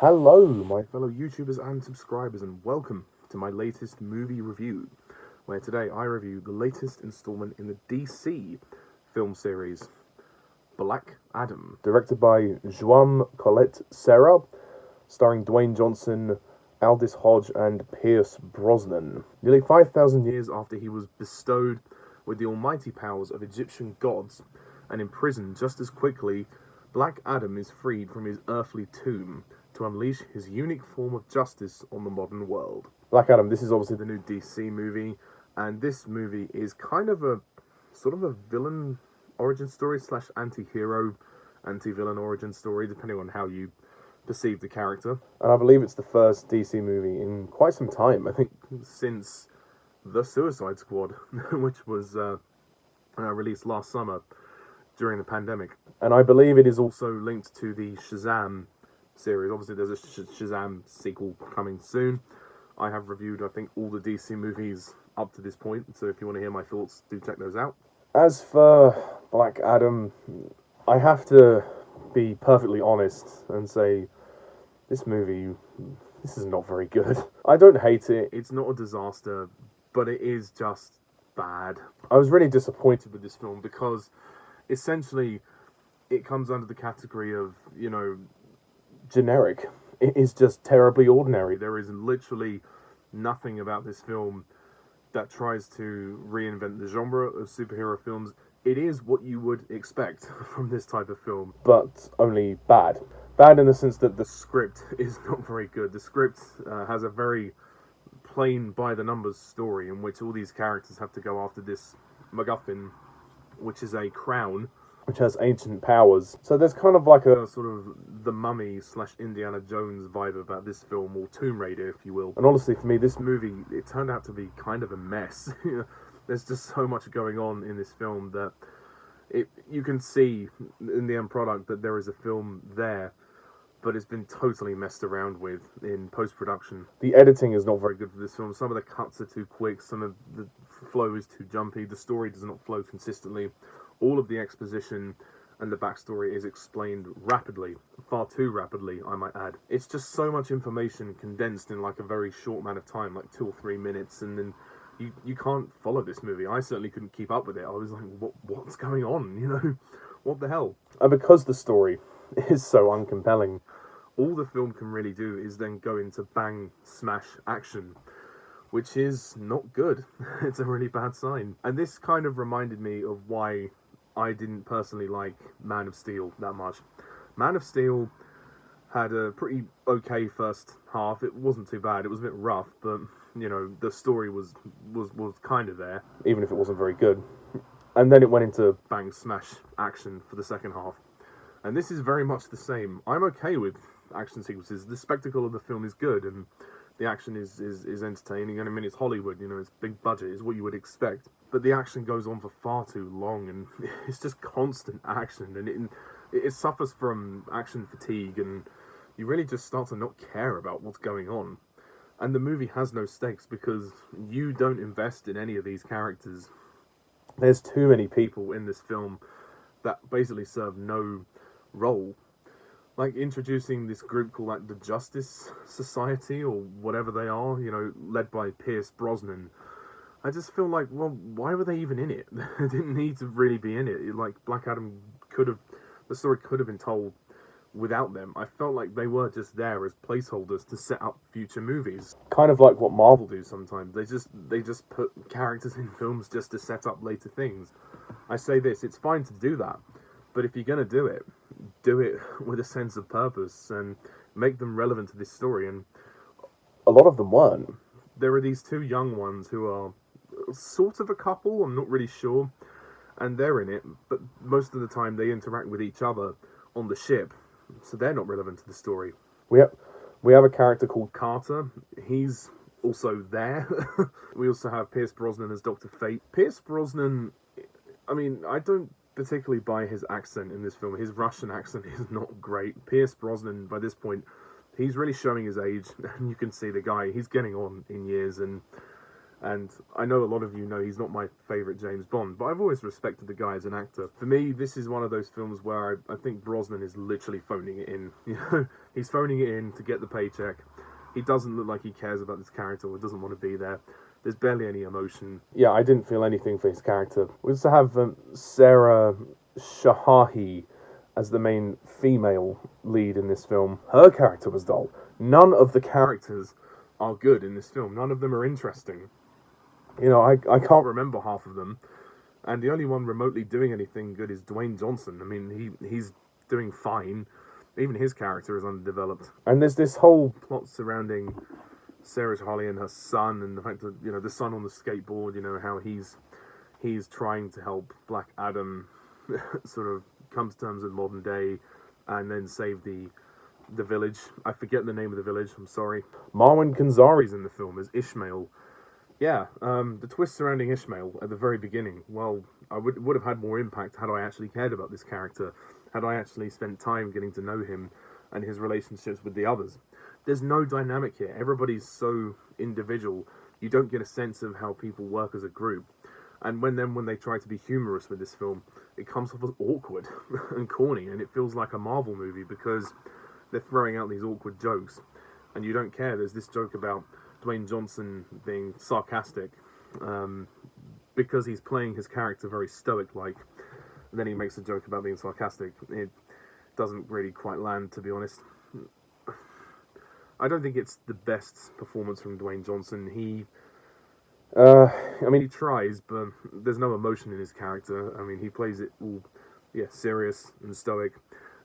Hello, my fellow YouTubers and subscribers, and welcome to my latest movie review, where today I review the latest installment in the DC film series, Black Adam, directed by Juame Collet-Serra, starring Dwayne Johnson, Aldis Hodge, and Pierce Brosnan. Nearly 5,000 years after he was bestowed with the almighty powers of Egyptian gods and imprisoned just as quickly, Black Adam is freed from his earthly tomb to unleash his unique form of justice on the modern world. Black Adam, this is obviously the new DC movie, and this movie is kind of a sort of a villain origin story slash anti-hero, anti-villain origin story, depending on how you perceive the character. And I believe it's the first DC movie in quite some time, I think since The Suicide Squad, which was released last summer during the pandemic. And I believe it is also linked to the Shazam series. Obviously, there's a Shazam sequel coming soon. I have reviewed, I think, all the DC movies up to this point, so if you want to hear my thoughts, do check those out. As for Black Adam, I have to be perfectly honest and say, this is not very good. I don't hate it, it's not a disaster, but it is just bad. I was really disappointed with this film because essentially it comes under the category of, generic. It is just terribly ordinary. There is literally nothing about this film that tries to reinvent the genre of superhero films. It is what you would expect from this type of film, but only bad. Bad in the sense that the script is not very good. The script has a very plain by-the-numbers story in which all these characters have to go after this MacGuffin, which is a crown, which has ancient powers. So there's kind of like a sort of The Mummy slash Indiana Jones vibe about this film, or Tomb Raider, if you will. And honestly, for me, this movie, it turned out to be kind of a mess. There's just so much going on in this film that you can see in the end product that there is a film there, but it's been totally messed around with in post-production. The editing is not very good for this film. Some of the cuts are too quick, some of the flow is too jumpy, the story does not flow consistently. All of the exposition and the backstory is explained rapidly, far too rapidly, I might add. It's just so much information condensed in like a very short amount of time, like 2 or 3 minutes, and then you can't follow this movie. I certainly couldn't keep up with it. I was like, what's going on, What the hell? And because the story is so uncompelling, all the film can really do is then go into bang, smash action, which is not good. It's a really bad sign. And this kind of reminded me of why I didn't personally like Man of Steel that much. Man of Steel had a pretty okay first half. It wasn't too bad. It was a bit rough, but, the story was kind of there, even if it wasn't very good. And then it went into bang, smash action for the second half. And this is very much the same. I'm okay with action sequences. The spectacle of the film is good, and the action is entertaining. And I mean, it's Hollywood, it's big budget, it's what you would expect. But the action goes on for far too long, and it's just constant action, and it suffers from action fatigue, and you really just start to not care about what's going on. And the movie has no stakes because you don't invest in any of these characters. There's too many people in this film that basically serve no role. Like introducing this group called like the Justice Society or whatever they are, led by Pierce Brosnan. I just feel like, well, why were they even in it? They didn't need to really be in it. Like Black Adam the story could have been told without them. I felt like they were just there as placeholders to set up future movies. Kind of like what Marvel do sometimes. They just put characters in films just to set up later things. I say this, it's fine to do that, but if you're gonna do it with a sense of purpose and make them relevant to this story. And a lot of them weren't. There are these two young ones who are sort of a couple, I'm not really sure, and they're in it, but most of the time they interact with each other on the ship, so they're not relevant to the story. We have a character called Carter. He's also there. We also have Pierce Brosnan as Dr. Fate. Pierce Brosnan, I mean, I don't particularly by his accent in this film. His Russian accent is not great. Pierce Brosnan, by this point, he's really showing his age, and you can see the guy, he's getting on in years, and And I know a lot of you know he's not my favourite James Bond, but I've always respected the guy as an actor. For me, this is one of those films where I think Brosnan is literally phoning it in. You know, he's phoning it in to get the paycheck. He doesn't look like he cares about this character or doesn't want to be there. There's barely any emotion. Yeah, I didn't feel anything for his character. We also have Sarah Shahi as the main female lead in this film. Her character was dull. None of the characters are good in this film. None of them are interesting. You know, I can't remember half of them. And the only one remotely doing anything good is Dwayne Johnson. I mean, he's doing fine. Even his character is underdeveloped. And there's this whole plot surrounding Sarah Shahi and her son, and the fact that, you know, the son on the skateboard, you know, how he's trying to help Black Adam sort of come to terms with modern day and then save the village. I forget the name of the village, I'm sorry. Marwan Kenzari's in the film as Ishmael. Yeah, the twist surrounding Ishmael at the very beginning, well, I would have had more impact had I actually cared about this character, had I actually spent time getting to know him and his relationships with the others. There's no dynamic here. Everybody's so individual. You don't get a sense of how people work as a group. And when they try to be humorous with this film, it comes off as awkward and corny, and it feels like a Marvel movie because they're throwing out these awkward jokes, and you don't care. There's this joke about Dwayne Johnson being sarcastic because he's playing his character very stoic-like. Then he makes a joke about being sarcastic. It doesn't really quite land, to be honest. I don't think it's the best performance from Dwayne Johnson. He tries, but there's no emotion in his character. I mean, he plays it all, serious and stoic.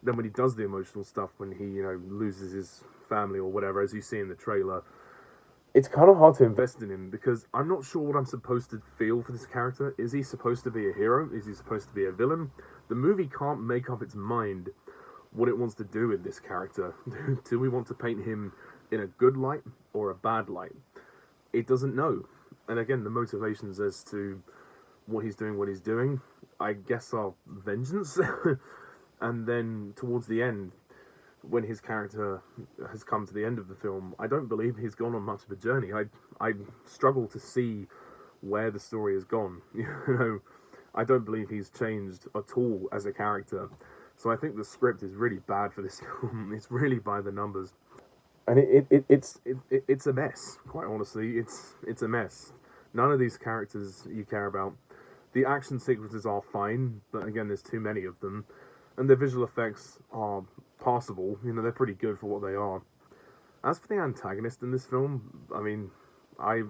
Then when he does the emotional stuff, when he, loses his family or whatever, as you see in the trailer, it's kind of hard to invest in him because I'm not sure what I'm supposed to feel for this character. Is he supposed to be a hero? Is he supposed to be a villain? The movie can't make up its mind what it wants to do with this character. Do we want to paint him in a good light or a bad light? It doesn't know. And again, the motivations as to what he's doing, I guess are vengeance. And then towards the end, when his character has come to the end of the film, I don't believe he's gone on much of a journey. I struggle to see where the story has gone. I don't believe he's changed at all as a character. So I think the script is really bad for this film. It's really by the numbers. And it's a mess, quite honestly. It's a mess. None of these characters you care about. The action sequences are fine, but again, there's too many of them. And the visual effects are passable. They're pretty good for what they are. As for the antagonist in this film, I mean, I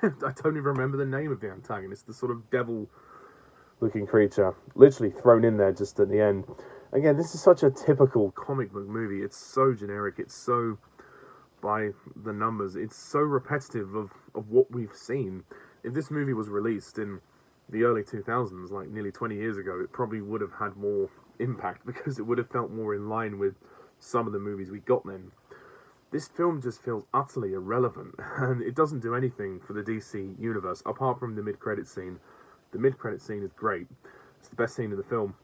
don't even remember the name of the antagonist. The sort of devil-looking creature, literally thrown in there just at the end. Again, this is such a typical comic book movie. It's so generic. It's so by the numbers. It's so repetitive of what we've seen. If this movie was released in the early 2000s, like nearly 20 years ago, it probably would have had more impact because it would have felt more in line with some of the movies we got then. This film just feels utterly irrelevant, and it doesn't do anything for the DC universe apart from the mid-credit scene. The mid-credit scene is great. It's the best scene in the film.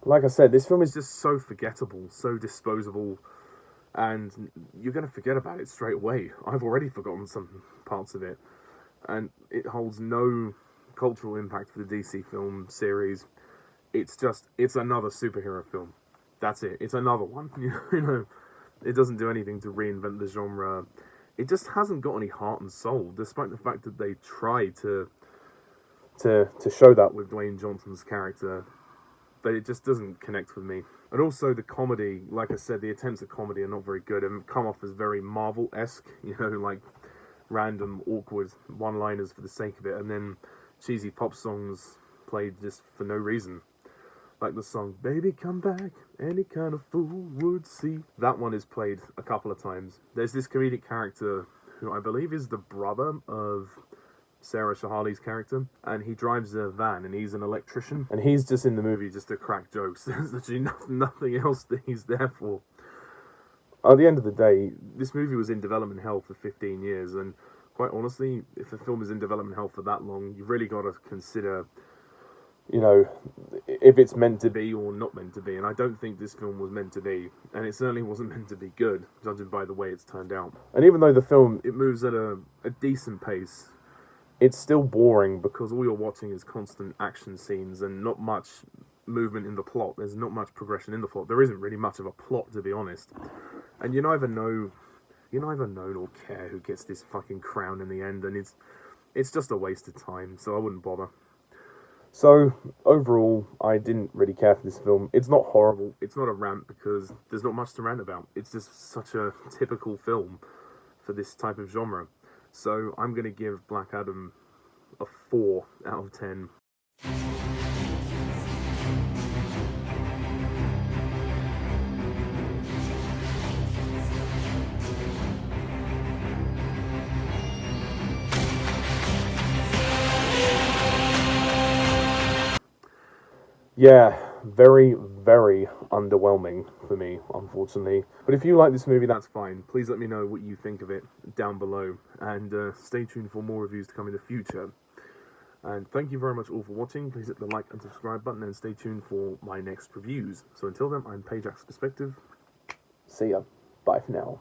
Like I said, this film is just so forgettable, so disposable, and you're going to forget about it straight away. I've already forgotten some parts of it, and it holds no cultural impact for the DC film series. It's another superhero film. That's it. It's another one. It doesn't do anything to reinvent the genre. It just hasn't got any heart and soul, despite the fact that they try to show that with Dwayne Johnson's character. But it just doesn't connect with me. And also the comedy, like I said, the attempts at comedy are not very good and come off as very Marvel-esque, like random, awkward one-liners for the sake of it, and then cheesy pop songs played just for no reason. Like the song, "Baby Come Back, Any Kind of Fool Would See." That one is played a couple of times. There's this comedic character who I believe is the brother of Sarah Shahali's character, and he drives a van, and he's an electrician, and he's just in the movie just to crack jokes. There's literally nothing else that he's there for. At the end of the day, this movie was in development hell for 15 years, and quite honestly, if a film is in development hell for that long, you've really got to consider, if it's meant to be or not meant to be, and I don't think this film was meant to be, and it certainly wasn't meant to be good, judging by the way it's turned out. And even though the film, it moves at a decent pace, it's still boring because all you're watching is constant action scenes and not much movement in the plot. There's not much progression in the plot. There isn't really much of a plot, to be honest. And you neither know nor care who gets this fucking crown in the end, and it's just a waste of time, so I wouldn't bother. So, overall, I didn't really care for this film. It's not horrible. It's not a rant because there's not much to rant about. It's just such a typical film for this type of genre. So, I'm going to give Black Adam a 4 out of 10. Yeah, very, very underwhelming for me, unfortunately. But if you like this movie, that's fine. Please let me know what you think of it down below. And stay tuned for more reviews to come in the future. And thank you very much all for watching. Please hit the like and subscribe button and stay tuned for my next reviews. So until then, I'm Pajak's Perspective. See ya. Bye for now.